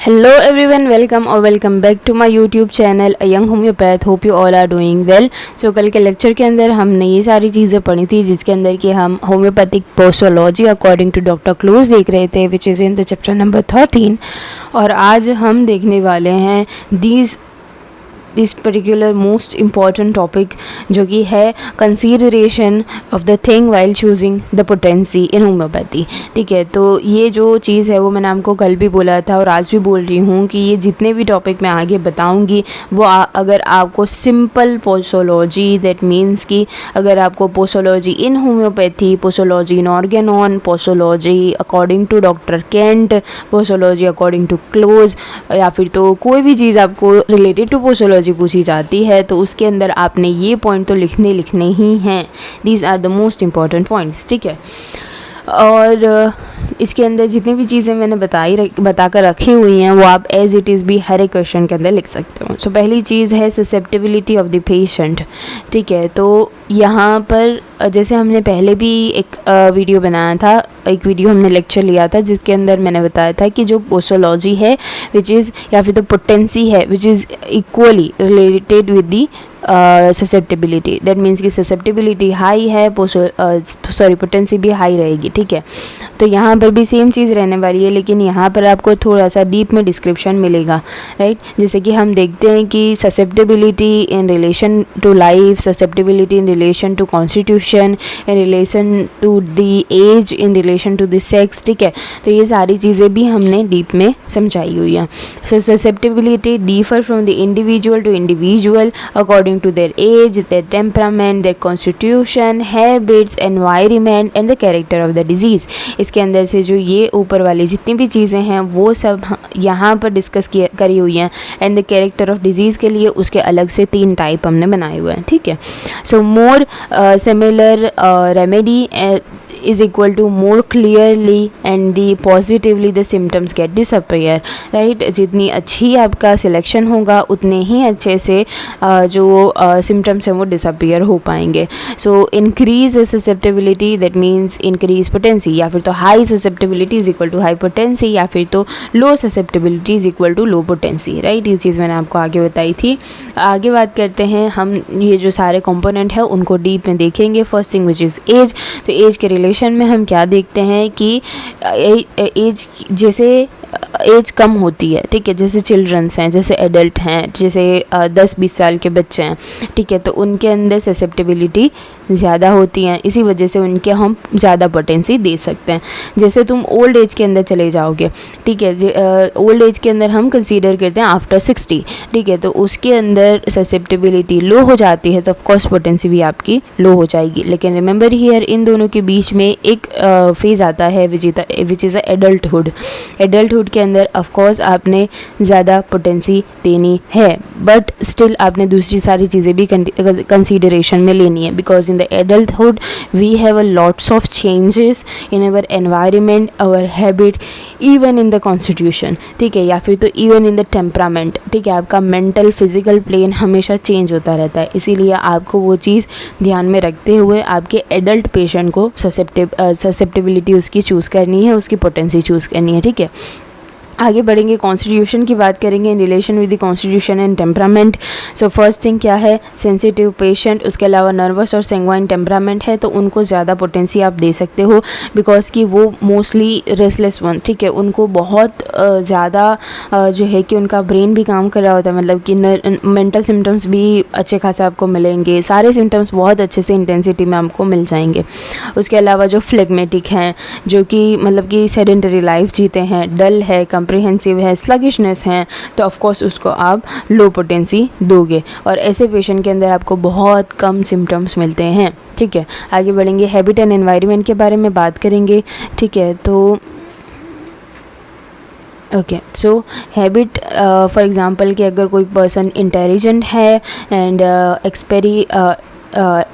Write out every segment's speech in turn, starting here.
Hello everyone, welcome or welcome back to my YouTube channel A Young Homeopath. Hope you all are doing well. So कल के lecture के अंदर हमने ये सारी चीज़ें पढ़ी थी जिसके अंदर कि हम homoeopathic posology according to doctor Close देख रहे थे which is in the chapter number 13। और आज हम देखने वाले हैं this particular most important topic जो कि है consideration of the thing while choosing the potency in homoeopathy. ठीक है, तो ये जो चीज़ है वो मैंने आपको कल भी बोला था और आज भी बोल रही हूँ कि ये जितने भी टॉपिक मैं आगे बताऊँगी वो अगर आपको सिंपल पोस्टोलॉजी, दैट मीन्स कि अगर आपको posology in homoeopathy, posology in Organon, posology according to doctor Kent, posology according to Close, या फिर तो कोई भी चीज़ आपको रिलेटेड टू पोस्टोलॉजी पूछी जाती है तो उसके अंदर आपने ये पॉइंट तो लिखने ही हैं। These are the most important points. ठीक है, और इसके अंदर जितनी भी चीज़ें मैंने बताकर रखी हुई हैं वो आप एज इट इज़ भी हर एक क्वेश्चन के अंदर लिख सकते हो। सो पहली चीज़ है ससेप्टिबिलिटी ऑफ द पेशेंट। ठीक है, तो यहाँ पर जैसे हमने पहले भी एक वीडियो बनाया था, एक वीडियो हमने लेक्चर लिया था जिसके अंदर मैंने बताया था कि जो पोस्टोलॉजी है विच इज़ या फिर तो पोटेंसी है which is equally related with the susceptibility. That means कि ससेप्टिबिलिटी हाई है, पोटेंसी भी हाई रहेगी। ठीक है, तो यहाँ पर भी सेम चीज़ रहने वाली है लेकिन यहाँ पर आपको थोड़ा सा डीप में डिस्क्रिप्शन मिलेगा, राइट। जैसे कि हम देखते हैं कि susceptibility in relation to life, susceptibility in relation to constitution, in relation to the age, in relation to the sex. ठीक है, तो ये सारी चीज़ें भी हमने डीप में समझाई हुई हैं। So susceptibility differ from the individual to individual according to their age, their temperament, their constitution, habits, environment and the character of the disease। इसके अंदर से जो ये ऊपर वाली जितनी भी चीज़ें हैं वो सब यहाँ पर डिस्कस करी हुई हैं। And the character of disease के लिए उसके अलग से 3 टाइप हमने बनाए हुए हैं। ठीक है, so more similar remedy is equal to more clearly and the positively the symptoms get disappear, right। जितनी अच्छी आपका सिलेक्शन होगा उतने ही अच्छे से जो सिम्टम्स हैं वो डिसअपियर हो पाएंगे। So increase susceptibility that means increase potency, या फिर तो high susceptibility is equal to high potency, या फिर तो low susceptibility is equal to low potency, right. ये चीज़ मैंने आपको आगे बताई थी। आगे बात करते हैं हम, ये जो सारे कंपोनेंट हैं उनको डीप में देखेंगे। First thing which is age. तो एज के रिलेशन में हम क्या देखते हैं कि एज जैसे एज कम होती है, ठीक है, जैसे चिल्ड्रंस हैं, जैसे एडल्ट हैं, जैसे 10-20 साल के बच्चे हैं, ठीक है, तो उनके अंदर ससेप्टिबिलिटी ज़्यादा होती हैं, इसी वजह से उनके हम ज़्यादा पोटेंसी दे सकते हैं। जैसे तुम ओल्ड एज के अंदर चले जाओगे, ठीक है, ओल्ड एज के अंदर हम कंसीडर करते हैं आफ्टर 60, ठीक है, तो उसके अंदर ससेप्टिबिलिटी लो हो जाती है तो ऑफकोर्स पोटेंसी भी आपकी लो हो जाएगी। लेकिन रिमेंबर हियर इन दोनों के बीच में एक फेज़ आता है विच इज़ एडल्टहुड। एडल्टहुड के अंदर ऑफकोर्स आपने ज़्यादा पोटेंसी देनी है, बट स्टिल आपने दूसरी सारी चीज़ें भी कंसीडरेशन में लेनी है, because in the adulthood we have a lots of changes in our environment, our habit, even in the constitution। ठीक है, या फिर तो even in the temperament। ठीक है, आपका mental physical plane हमेशा चेंज होता रहता है, इसीलिए आपको वो चीज़ ध्यान में रखते हुए आपके एडल्ट पेशेंट को ससेप्टिबिलिटी उसकी चूज़ करनी है, उसकी पोटेंसी चूज़ करनी है। ठीक है, आगे बढ़ेंगे, कॉन्स्टिट्यूशन की बात करेंगे in relation with the constitution and temperament. So first thing क्या है, सेंसिटिव पेशेंट, उसके अलावा नर्वस और सेंग्वाइन टेम्परामेंट है तो उनको ज़्यादा पोटेंसी आप दे सकते हो, बिकॉज कि वो मोस्टली रेस्टलेस वन, ठीक है, उनको बहुत ज़्यादा जो है कि उनका ब्रेन भी काम कर रहा होता है, मतलब कि मेंटल सिम्टम्स भी अच्छे खासे आपको मिलेंगे, सारे सिम्टम्स बहुत अच्छे से इंटेंसिटी में आपको मिल जाएंगे। उसके अलावा जो फ्लेगमेटिक हैं, जो कि मतलब कि सेडेंटरी लाइफ जीते हैं, डल है, कॉम्प्रिहेंसिव है, स्लगिशनेस है, तो ऑफकोर्स उसको आप लो पोटेंसी दोगे और ऐसे पेशेंट के अंदर आपको बहुत कम सिम्टम्स मिलते हैं। ठीक है, आगे बढ़ेंगे, हैबिट एंड एनवायरनमेंट के बारे में बात करेंगे। ठीक है, तो okay, so habit for example कि अगर कोई पर्सन इंटेलिजेंट है एंड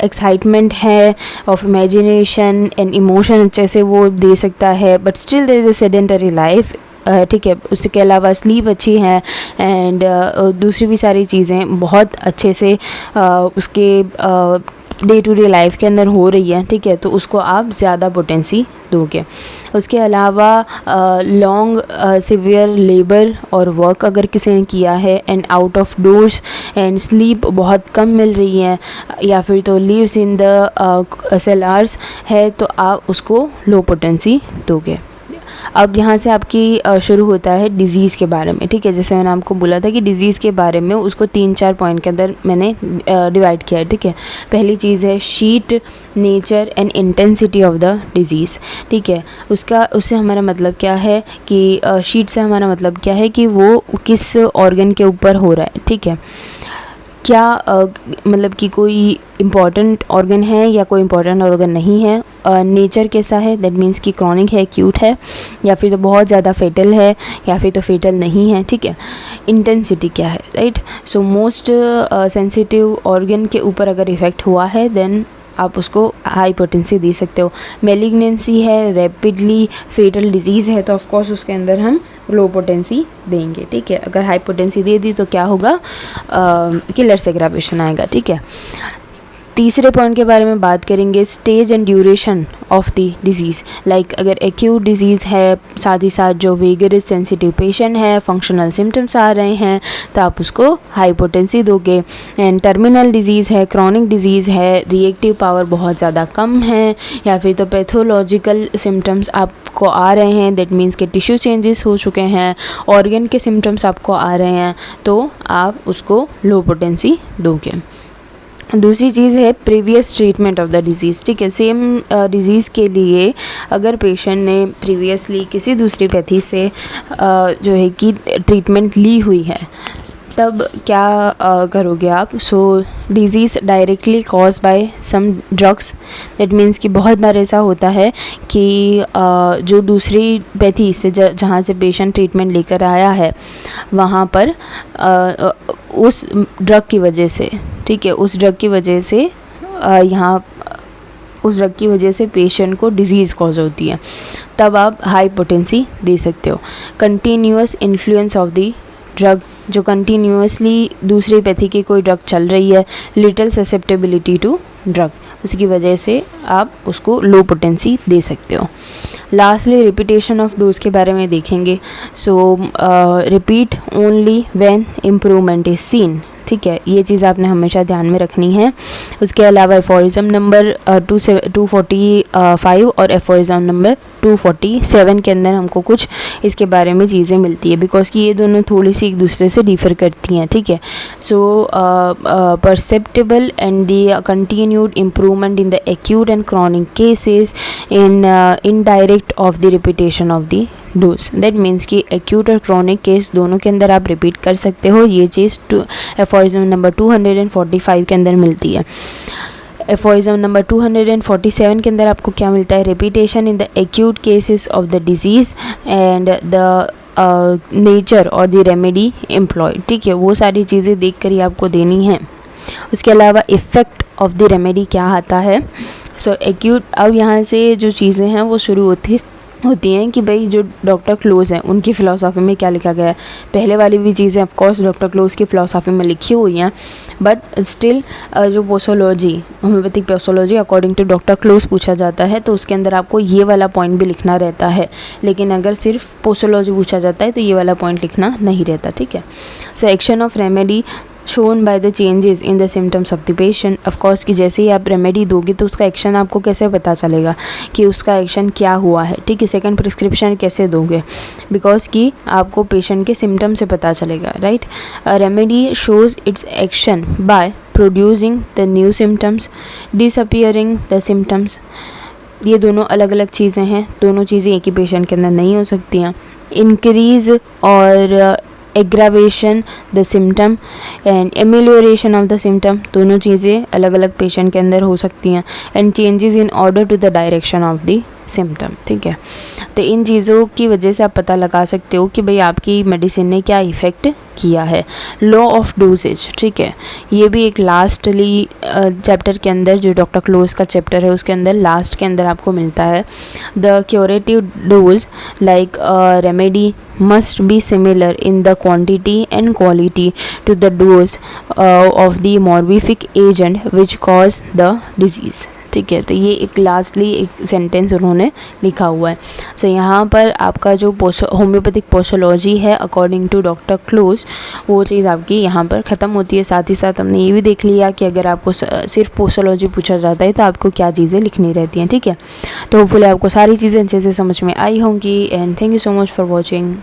एक्साइटमेंट है ऑफ इमेजिनेशन एंड इमोशन अच्छे से वो दे सकता है, but still there is a sedentary life. ठीक है, उसके अलावा स्लीप अच्छी है एंड दूसरी भी सारी चीज़ें बहुत अच्छे से उसके डे टू डे लाइफ के अंदर हो रही है, ठीक है, तो उसको आप ज़्यादा पोटेंसी दोगे। उसके अलावा लॉन्ग सिवियर लेबर और वर्क अगर किसी ने किया है and out of doors and sleep बहुत कम मिल रही है, या फिर तो लीव्स इन द सेलार्स है, तो आप उसको लो पोटेंसी दोगे। अब यहाँ से आपकी शुरू होता है डिज़ीज़ के बारे में, ठीक है। जैसे मैंने आपको बोला था कि डिज़ीज़ के बारे में उसको 3-4 पॉइंट के अंदर मैंने डिवाइड किया है, ठीक है। पहली चीज़ है sheet, nature and intensity of the disease, ठीक है। उससे हमारा मतलब क्या है कि शीट से हमारा मतलब क्या है कि वो किस ऑर्गन के ऊपर हो रहा है, ठीक है। क्या मतलब कि कोई इम्पॉर्टेंट ऑर्गन है या कोई इम्पॉर्टेंट ऑर्गन नहीं है। नेचर कैसा है, दैट मीन्स कि क्रॉनिक है, एक्यूट है, या फिर तो बहुत ज़्यादा फेटल है, या फिर तो फेटल नहीं है, ठीक है। इंटेंसिटी क्या है, right. So most sensitive organ के ऊपर अगर इफ़ेक्ट हुआ है देन आप उसको हाई पोटेंसी दे सकते हो। मेलिग्नेंसी है, रैपिडली फेटल डिजीज़ है, तो ऑफ कोर्स उसके अंदर हम लो पोटेंसी देंगे, ठीक है। अगर हाई पोटेंसी दे दी तो क्या होगा, किलर एग्रावेशन आएगा, ठीक है। तीसरे पॉइंट के बारे में बात करेंगे, stage and duration of the disease. Like अगर एक्यूट डिजीज़ है, साथ ही साथ जो वेगरस सेंसिटिव पेशेंट है, फंक्शनल सिम्टम्स आ रहे हैं, तो आप उसको हाई पोटेंसी दोगे। एंड टर्मिनल डिजीज़ है, क्रॉनिक डिजीज़ है, रिएक्टिव पावर बहुत ज़्यादा कम है, या फिर तो पैथोलॉजिकल सिम्टम्स आपको आ रहे हैं, दैट मीन्स के टिश्यू चेंजेस हो चुके हैं, ऑर्गन के सिम्टम्स आपको आ रहे हैं, तो आप उसको लो पोटेंसी दोगे। दूसरी चीज़ है previous treatment of the disease, ठीक है। सेम डिज़ीज़ के लिए अगर पेशेंट ने प्रीवियसली किसी दूसरी पैथी से जो है कि ट्रीटमेंट ली हुई है, तब क्या करोगे आप। So disease directly cause by some drugs, that means कि बहुत बार ऐसा होता है कि जो दूसरी पैथी से जहाँ से पेशेंट ट्रीटमेंट लेकर आया है, वहाँ पर उस ड्रग की वजह से, ठीक है, उस ड्रग की वजह से उस ड्रग की वजह से पेशेंट को डिज़ीज़ कॉज होती है, तब आप हाई पोटेंसी दे सकते हो। Continuous influence of the drug, जो कंटिन्यूअसली दूसरी पैथी की कोई ड्रग चल रही है, लिटिल ससेप्टेबिलिटी टू ड्रग, उसकी वजह से आप उसको लो पोटेंसी दे सकते हो। लास्टली रिपीटेशन ऑफ डोज के बारे में देखेंगे। सो repeat only when improvement is seen, ठीक है, ये चीज़ आपने हमेशा ध्यान में रखनी है। उसके अलावा एफोरिज्म नंबर 245 और एफोरिज्म नंबर 247 के अंदर हमको कुछ इसके बारे में चीज़ें मिलती है, बिकॉज कि ये दोनों थोड़ी सी एक दूसरे से डिफ़र करती हैं, ठीक है। So perceptible and the continued improvement in the acute and chronic cases in indirect of the repetition of the dose, that means कि एक्यूट और क्रॉनिक केस दोनों के अंदर आप रिपीट कर सकते हो। ये चीज़ एफोरिज्म नंबर 245 के अंदर मिलती है। एफोरिज्म नंबर 247 के अंदर आपको क्या मिलता है, repetition in the acute cases of the disease and the nature और द रेमेडी एम्प्लॉयड, ठीक है, वो सारी चीज़ें देख कर ही आपको देनी है। उसके अलावा इफ़ेक्ट ऑफ द रेमेडी क्या आता है। सो एक्यूट, अब यहाँ से जो चीज़ें हैं वो शुरू होती हैं कि भाई जो डॉक्टर क्लोज हैं उनकी फ़िलासफ़ी में क्या लिखा गया है। पहले वाली भी चीज़ें ऑफ कोर्स डॉक्टर क्लोज की फ़िलासफ़ी में लिखी हुई हैं, बट स्टिल जो posology, homoeopathic posology according to doctor Close पूछा जाता है, तो उसके अंदर आपको ये वाला पॉइंट भी लिखना रहता है। लेकिन अगर सिर्फ पोसोलॉजी पूछा जाता है तो ये वाला पॉइंट लिखना नहीं रहता, ठीक है। So action of remedy shown by the changes in the symptoms of the patient, of course कि जैसे ही आप रेमेडी दोगे तो उसका एक्शन आपको कैसे पता चलेगा कि उसका एक्शन क्या हुआ है, ठीक है। सेकंड प्रिस्क्रिप्शन कैसे दोगे, बिकॉज कि आपको पेशेंट के सिम्टम से पता चलेगा, right. Remedy shows it's action by producing the new symptoms, disappearing the symptoms. ये दोनों अलग अलग चीज़ें हैं, दोनों चीज़ें एक ही पेशेंट के अंदर नहीं हो सकती हैं। इंक्रीज और aggravation the symptom and एमेलियोरेशन of the symptom, दोनों चीज़ें अलग अलग पेशेंट के अंदर हो सकती हैं। And changes in order to the direction of the symptom, ठीक है। तो इन चीज़ों की वजह से आप पता लगा सकते हो कि भाई आपकी मेडिसिन ने क्या इफ़ेक्ट किया है। लॉ ऑफ डोजेज, ठीक है, ये भी एक लास्टली चैप्टर के अंदर, जो डॉक्टर क्लोज का चैप्टर है उसके अंदर लास्ट के अंदर आपको मिलता है। The curative dose like remedy must be similar in the quantity and quality to the dose of the morbific agent which cause the disease, ठीक है। तो ये एक लास्टली एक सेंटेंस उन्होंने लिखा हुआ है। सो यहाँ पर आपका जो होम्योपैथिक पोस्टोलॉजी है अकॉर्डिंग टू डॉक्टर क्लोज, वो चीज़ आपकी यहाँ पर ख़त्म होती है। साथ ही साथ हमने ये भी देख लिया कि अगर आपको सिर्फ पोस्टोलॉजी पूछा जाता है तो आपको क्या चीज़ें लिखनी रहती हैं, ठीक है। तो होपफुली आपको सारी चीज़ें अच्छे से समझ में आई होंगी। And thank you so much for watching.